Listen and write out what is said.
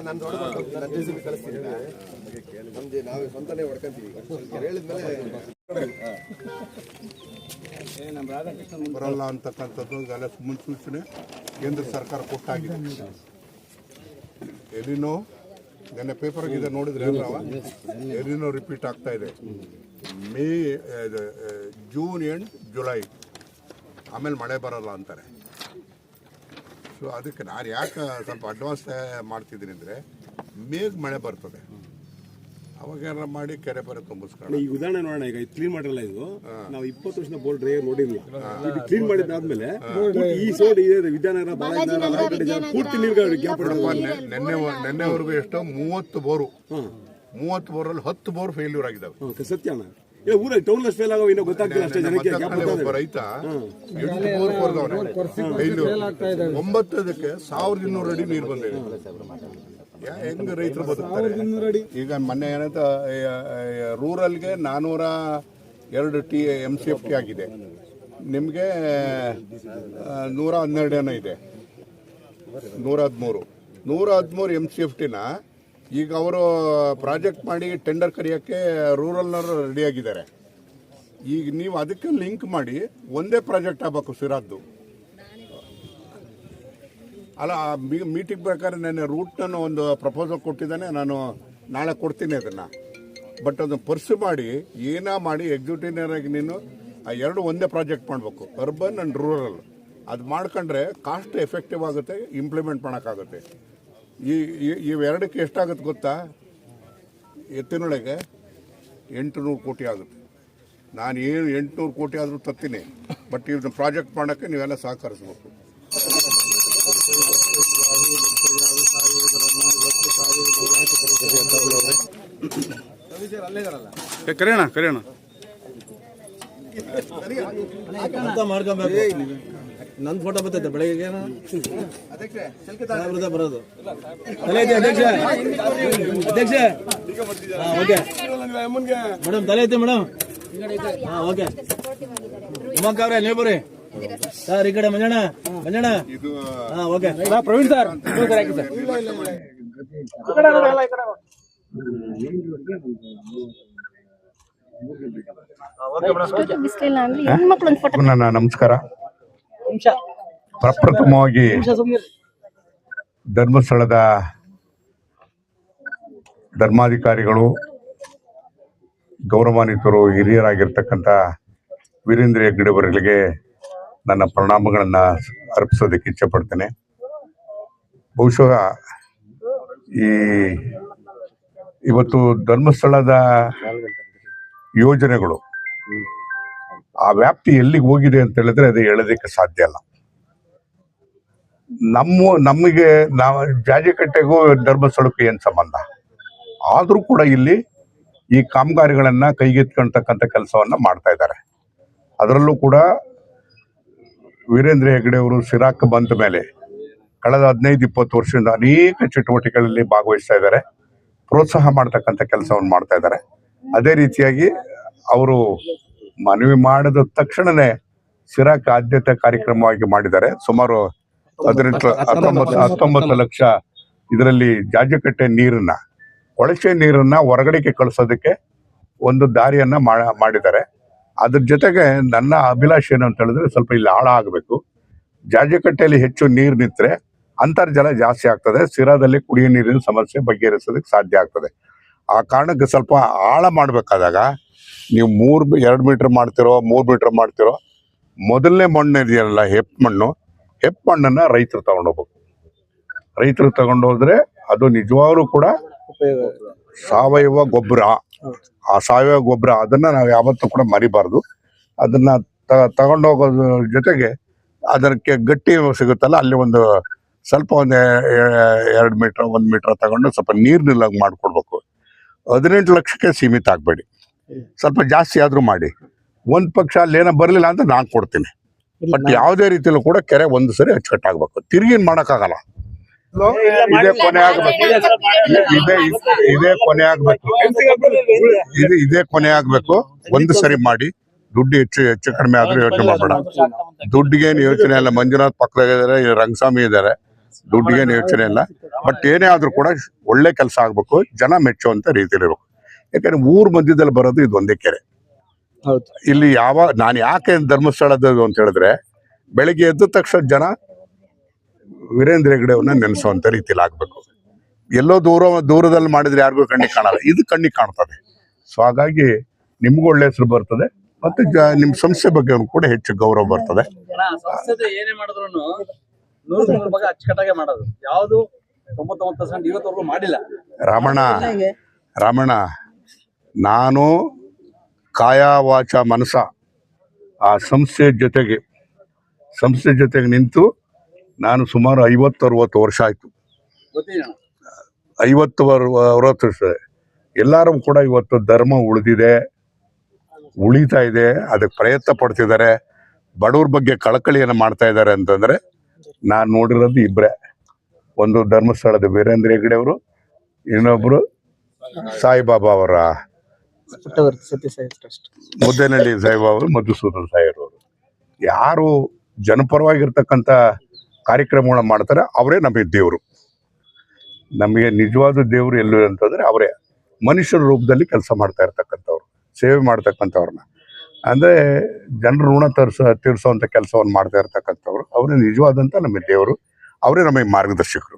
ನಾನು ಕಳಿಸ್ತೀನಿ, ನಮ್ದು ನಾವೇ ಸ್ವಂತನೇ ಹೊಡ್ಕೊಂತೀವಿ ಬರಲ್ಲ ಅಂತಕ್ಕಂಥದ್ದು ಈಗಾಗಲೇ ಮುನ್ಸೂಚನೆ ಕೇಂದ್ರ ಸರ್ಕಾರ ಕೊಟ್ಟಾಗಿದೆ. ಎಲ್ಲಿನೋ ನೆನ್ನೆ ಪೇಪರ್ಗೆ ಇದೆ ನೋಡಿದ್ರೆ ಎಲ್ಲಿನೋ ರಿಪೀಟ್ ಆಗ್ತಾ ಇದೆ. ಮೇ ಜೂನ್ ಎಂಡ್ ಜುಲೈ ಆಮೇಲೆ ಮಳೆ ಬರಲ್ಲ ಅಂತಾರೆ. ಸೊ ಅದಕ್ಕೆ ನಾನು ಯಾಕೆ ಸ್ವಲ್ಪ ಅಡ್ವಾನ್ಸ್ ಮಾಡ್ತಿದ್ದೀನಿ ಅಂದರೆ ಮೇಘ ಮಳೆ ಬರ್ತದೆ, ಅವಾಗೇನಾರ ಮಾಡಿ ಕೆರೆ ಬರೆ ತುಂಬಿಸ್ಕೊಂಡು. ಈಗ ಉದಾಹರಣೆ ನೋಡೋಣ, ಈಗ ಕ್ಲೀನ್ ಮಾಡಿರಲ್ಲ ಇದು, ನಾವು 20 ವರ್ಷದ ಬೋರ್ಡ್ ಡ್ರೈವರ್ ನೋಡಿಲ್ಲ. ಈಗ ಕ್ಲೀನ್ ಮಾಡಿದ್ದಾದ್ಮೇಲೆ ಈ ಸೋಡ್ ಇದೆ ವಿದ್ಯಾನಗರ ಪೂರ್ತಿ ನೆನ್ನೆವರೆಗೂ ಎಷ್ಟು 30 ಬೋರು, 30 ಬೋರಲ್ಲಿ 10 ಬೋರ್ ಫೇಲ್ಯೂರ್ ಆಗಿದ್ದಾವೆ. ಸತ್ಯನ ಊರಲ್ಲಿ ಟೌನ್ ಫೇಲ್ ಆಗೋ ಇನ್ನೂ ಗೊತ್ತಾಗ್ತಿಲ್ಲ ಅಷ್ಟೇ ಜನಕ್ಕೆ. ಒಬ್ಬ ರೈತ 8 ಬೋರ್ ಕೊರ್ದವನೆ, 9ಕ್ಕೆ 1200 ಅಡಿ ನೀರು ಬಂದಿದೆ. ಹೆಂಗ್ ರೈತರು ಬದುಕ್ತಾರೆ? ಈಗ ಮೊನ್ನೆ ಏನಂತ ರೂರಲ್ಗೆ 402 MCFT ಆಗಿದೆ, ನಿಮಗೆ 112 ಏನೋ ಇದೆ, 113 MCFTನ ಈಗ ಅವರು ಪ್ರಾಜೆಕ್ಟ್ ಮಾಡಿ ಟೆಂಡರ್ ಕರೆಯೋಕ್ಕೆ ರೂರಲ್ನವರು ರೆಡಿಯಾಗಿದ್ದಾರೆ. ಈಗ ನೀವು ಅದಕ್ಕೆ ಲಿಂಕ್ ಮಾಡಿ ಒಂದೇ ಪ್ರಾಜೆಕ್ಟ್ ಆಗಬೇಕು ಸಿರಾದ್ದು. ಅಲ್ಲ, ಮೀಟಿಂಗ್ ಬೇಕಾದ್ರೆ ನಾನು ರೂಟ್ನ ಒಂದು ಪ್ರಪೋಸಲ್ ಕೊಟ್ಟಿದ್ದಾನೆ, ನಾನು ನಾಳೆ ಕೊಡ್ತೀನಿ ಅದನ್ನು. ಬಟ್ ಅದನ್ನು ಪರ್ಸ್ಯೂ ಮಾಡಿ ಮಾಡಿ ಎಕ್ಸಿಕ್ಯೂಟಿವ್ ಆಗಿ ನೀನು ಆ ಎರಡು ಒಂದೇ ಪ್ರಾಜೆಕ್ಟ್ ಮಾಡಬೇಕು, ಅರ್ಬನ್ ಆ್ಯಂಡ್ ರೂರಲ್. ಅದು ಮಾಡ್ಕೊಂಡ್ರೆ ಕಾಸ್ಟ್ ಎಫೆಕ್ಟಿವ್ ಆಗುತ್ತೆ, ಇಂಪ್ಲಿಮೆಂಟ್ ಮಾಡೋಕ್ಕಾಗುತ್ತೆ. ಇವೆರಡಕ್ಕೆ ಎಷ್ಟಾಗುತ್ತೆ ಗೊತ್ತಾ? ಎತ್ತಿನೊಳಗೆ 800 ಕೋಟಿ ಆಗುತ್ತೆ. ನಾನು 800 ಕೋಟಿ ಆದರೂ ತತ್ತೀನಿ, ಬಟ್ ಇದನ್ನ ಪ್ರಾಜೆಕ್ಟ್ ಮಾಡೋಕ್ಕೆ ನೀವೆಲ್ಲ ಸಹಕರಿಸ್ಬೇಕು. ಕರೆಯೋಣ ನನ್ನ ಫೋಟೋ ಬರ್ತೈತೆ ಬೆಳಗ್ಗೆ ಬರೋದು. ಅಧ್ಯಕ್ಷ ಓಕೆ ಮೇಡಮ್, ತಲೆ ಐತೆ ಮೇಡಮ್. ಓಕೆ ಉಮಾಕ್ ಅವ್ರೆ, ನೀವು ಬರ್ರಿ ಸರ್, ಈ ಕಡೆ ಮಂಜಣ್ಣ. ಓಕೆ ಪ್ರವೀಣ್ ಸರ್, ನನ್ನ ನಮಸ್ಕಾರ. ಪ್ರಪ್ರಥಮವಾಗಿ ಧರ್ಮಸ್ಥಳದ ಧರ್ಮಾಧಿಕಾರಿಗಳು, ಗೌರವಾನ್ವಿತರು, ಹಿರಿಯರಾಗಿರ್ತಕ್ಕಂಥ ವೀರೇಂದ್ರ ಹೆಗ್ಗಡೆ ಅವರಿಗೆ ನನ್ನ ಪ್ರಣಾಮಗಳನ್ನು ಅರ್ಪಿಸೋದಕ್ಕೆ ಇಚ್ಛೆಪಡ್ತೇನೆ. ಬಹುಶಃ ಇವತ್ತು ಧರ್ಮಸ್ಥಳದ ಯೋಜನೆಗಳು ಆ ವ್ಯಾಪ್ತಿ ಎಲ್ಲಿಗೆ ಹೋಗಿದೆ ಅಂತ ಹೇಳಿದ್ರೆ ಅದು ಹೇಳೋದಕ್ಕೆ ಸಾಧ್ಯ ಇಲ್ಲ. ನಮಗೆ ನಾವು ಜಾಜಿಕಟ್ಟೆಗೂ ಧರ್ಮಸ್ಥಳಕ್ಕೂ ಏನು ಸಂಬಂಧ? ಆದರೂ ಕೂಡ ಇಲ್ಲಿ ಈ ಕಾಮಗಾರಿಗಳನ್ನ ಕೈಗೆತ್ಕೊಳ್ತಕ್ಕಂಥ ಕೆಲಸವನ್ನ ಮಾಡ್ತಾ ಇದ್ದಾರೆ. ಅದರಲ್ಲೂ ಕೂಡ ವೀರೇಂದ್ರ ಹೆಗ್ಗಡೆ ಅವರು ಸಿರಾಕ್ ಬಂದ ಮೇಲೆ ಕಳೆದ 15-20 ವರ್ಷದಿಂದ ಅನೇಕ ಚಟುವಟಿಕೆಗಳಲ್ಲಿ ಭಾಗವಹಿಸ್ತಾ ಇದ್ದಾರೆ, ಪ್ರೋತ್ಸಾಹ ಮಾಡ್ತಕ್ಕಂಥ ಕೆಲಸವನ್ನು ಮಾಡ್ತಾ ಇದ್ದಾರೆ. ಅದೇ ರೀತಿಯಾಗಿ ಅವರು ಮನವಿ ಮಾಡಿದ ತಕ್ಷಣನೇ ಸಿರಾಕ್ ಆದ್ಯತೆ ಕಾರ್ಯಕ್ರಮವಾಗಿ ಮಾಡಿದ್ದಾರೆ. ಸುಮಾರು 19 ಲಕ್ಷ ಇದರಲ್ಲಿ ಜಾಜಕಟ್ಟೆ ನೀರನ್ನ, ಕೊಳಚೆ ನೀರನ್ನ ಹೊರಗಡೆಗೆ ಕಳಿಸೋದಕ್ಕೆ ಒಂದು ದಾರಿಯನ್ನ ಮಾಡಿದ್ದಾರೆ. ಅದ್ರ ಜೊತೆಗೆ ನನ್ನ ಅಭಿಲಾಷೆ ಏನು ಅಂತ ಹೇಳಿದ್ರೆ, ಸ್ವಲ್ಪ ಇಲ್ಲಿ ಆಳ ಆಗಬೇಕು. ಜಾಜಕಟ್ಟೆಯಲ್ಲಿ ಹೆಚ್ಚು ನೀರು ನಿಂತರೆ ಅಂತರ್ಜಲ ಜಾಸ್ತಿ ಆಗ್ತದೆ, ಸಿರಾದಲ್ಲಿ ಕುಡಿಯೋ ನೀರಿನ ಸಮಸ್ಯೆ ಬಗೆಹರಿಸೋದಕ್ಕೆ ಸಾಧ್ಯ ಆಗ್ತದೆ. ಆ ಕಾರಣಕ್ಕೆ ಸ್ವಲ್ಪ ಆಳ ಮಾಡಬೇಕಾದಾಗ ನೀವು 2 ಮೀಟರ್ ಮಾಡ್ತಿರೋ 3 ಮೀಟರ್ ಮಾಡ್ತಿರೋ, ಮೊದಲನೇ ಮಣ್ಣು ಇದೆಯಲ್ಲ ಹೆಪ್ ಮಣ್ಣನ್ನ ರೈತರು ತಗೊಂಡೋಗ್ಬೇಕು. ರೈತರು ತಗೊಂಡೋದ್ರೆ ಅದು ನಿಜವಾಗ್ಲೂ ಕೂಡ ಸಾವಯವ ಗೊಬ್ಬರ. ಆ ಸಾವಯವ ಗೊಬ್ಬರ ಅದನ್ನ ನಾವು ಯಾವತ್ತೂ ಕೂಡ ಮರಿಬಾರ್ದು. ಅದನ್ನ ತಗೊಂಡೋಗೋದ್ರ ಜೊತೆಗೆ ಅದಕ್ಕೆ ಗಟ್ಟಿ ಸಿಗುತ್ತಲ್ಲ, ಅಲ್ಲಿ ಒಂದು ಸ್ವಲ್ಪ 2 ಮೀಟರ್ 1 ಮೀಟರ್ ತಗೊಂಡು ಸ್ವಲ್ಪ ನೀರು ನಿಲ್ಲಂಗೆ ಮಾಡ್ಕೊಡ್ಬೇಕು. 18 ಲಕ್ಷಕ್ಕೆ ಸೀಮಿತ ಆಗಬೇಡಿ, ಸ್ವಲ್ಪ ಜಾಸ್ತಿ ಆದ್ರೂ ಮಾಡಿ. ಒಂದ್ ಪಕ್ಷ ಅಲ್ಲೇನೋ ಬರ್ಲಿಲ್ಲ ಅಂತ ನಾನು ಕೊಡ್ತೀನಿ. ಬಟ್ ಯಾವುದೇ ರೀತಿಯಲ್ಲೂ ಕೂಡ ಕೆರೆ ಒಂದು ಸರಿ ಅಚ್ಚುಕಟ್ಟಾಗಬೇಕು, ತಿರುಗಿ ಮಾಡಕ್ಕಾಗಲ್ಲ. ಇದೇ ಕೊನೆ ಆಗ್ಬೇಕು, ಇದೇ ಕೊನೆ ಆಗ್ಬೇಕು. ಒಂದು ಸರಿ ಮಾಡಿ ದುಡ್ಡು ಹೆಚ್ಚು ಕಡಿಮೆ ಆದ್ರೂ ಯೋಚನೆ ಮಾಡಬೇಡ. ದುಡ್ಡಿಗೇನು ಯೋಚನೆ ಇಲ್ಲ. ಮಂಜುನಾಥ್ ಪಕ್ಕದಾಗಿದ್ದಾರೆ, ರಂಗಸ್ವಾಮಿ ಇದ್ದಾರೆ, ದುಡ್ಡಿಗೇನು ಯೋಚನೆ ಇಲ್ಲ. ಬಟ್ ಏನೇ ಆದ್ರೂ ಕೂಡ ಒಳ್ಳೆ ಕೆಲಸ ಆಗ್ಬೇಕು, ಜನ ಮೆಚ್ಚುವಂತ ರೀತಿಯಲ್ಲಿ ಇರ್ಬೇಕು. ಯಾಕಂದ್ರೆ ಊರ್ ಮಧ್ಯದಲ್ಲಿ ಬರೋದು ಇದು ಒಂದೇ ಕೆರೆ. ಇಲ್ಲಿ ನಾನು ಯಾಕೆ ಧರ್ಮಸ್ಥಳದ ಅಂತ ಹೇಳಿದ್ರೆ, ಬೆಳಿಗ್ಗೆ ಎದ್ದ ತಕ್ಷಣ ಜನ ವೀರೇಂದ್ರ ಹೆಗ್ಗಡೆ ಅವ್ರನ್ನ ನೆನೆಸುವಂತ ರೀತಿಯಲ್ಲಿ ಆಗ್ಬೇಕು. ಎಲ್ಲೋ ದೂರದಲ್ಲಿ ಮಾಡಿದ್ರೆ ಯಾರಿಗೂ ಕಣ್ಣಿಗೆ ಕಾಣಲ್ಲ, ಇದು ಕಣ್ಣಿಗೆ ಕಾಣ್ತದೆ. ಸೊ ಹಾಗಾಗಿ ನಿಮ್ಗೂ ಒಳ್ಳೆ ಹೆಸರು ಬರ್ತದೆ, ಮತ್ತೆ ನಿಮ್ ಸಂಸ್ಥೆ ಬಗ್ಗೆ ಕೂಡ ಹೆಚ್ಚು ಗೌರವ ಬರ್ತದೆ. ಏನೇ ಮಾಡಿದ್ರು 100 ಭಾಗ ಅಚ್ಚುಕಟ್ಟಾಗೆ ಮಾಡೋದು, ಯಾವುದು 99% ಇವತ್ತವರೆಗೂ ಮಾಡಿಲ್ಲ. ರಾಮಣ್ಣ, ನಾನು ಕಾಯ ವಾಚ ಮನಸ ಆ ಸಂಸ್ಥೆ ಜೊತೆಗೆ ನಿಂತು ನಾನು ಸುಮಾರು 50-60 ವರ್ಷ ಆಯ್ತು. 50-60 ವರ್ಷ. ಎಲ್ಲರೂ ಕೂಡ ಇವತ್ತು ಧರ್ಮ ಉಳಿತಾ ಇದೆ, ಅದಕ್ಕೆ ಪ್ರಯತ್ನ ಪಡ್ತಿದ್ದಾರೆ, ಬಡವ್ರ ಬಗ್ಗೆ ಕಳಕಳಿಯನ್ನು ಮಾಡ್ತಾ ಇದ್ದಾರೆ ಅಂತಂದ್ರೆ ನಾನು ನೋಡಿರೋದು ಇಬ್ಬರೇ. ಒಂದು ಧರ್ಮಸ್ಥಳದ ವೀರೇಂದ್ರ ಹೆಗ್ಗಡೆ ಅವರು, ಇನ್ನೊಬ್ರು ಸಾಯಿಬಾಬಾ ಅವರ ಮುದ್ದೇನಹಳ್ಳಿ ಸಾಯಿಬಾಬಾ ಅವರು, ಮಧುಸೂದನ್ ಸಾಯರ್ ಅವರು. ಯಾರು ಜನಪರವಾಗಿರ್ತಕ್ಕಂಥ ಕಾರ್ಯಕ್ರಮಗಳನ್ನ ಮಾಡ್ತಾರೆ ಅವರೇ ನಮಗೆ ದೇವರು. ನಮಗೆ ನಿಜವಾದ ದೇವರು ಎಲ್ಲೂ ಅಂತಂದ್ರೆ ಅವರೇ. ಮನುಷ್ಯರ ರೂಪದಲ್ಲಿ ಕೆಲಸ ಮಾಡ್ತಾ ಇರ್ತಕ್ಕಂಥವ್ರು, ಸೇವೆ ಮಾಡ್ತಕ್ಕಂಥವ್ರನ್ನ, ಅಂದ್ರೆ ಜನರ ಋಣ ತೀರ್ಸೋವಂಥ ಕೆಲಸವನ್ನು ಮಾಡ್ತಾ ಇರ್ತಕ್ಕಂಥವ್ರು ಅವರೇ ನಿಜವಾದಂಥ ನಮಗೆ ದೇವರು, ಅವರೇ ನಮಗೆ ಮಾರ್ಗದರ್ಶಕರು.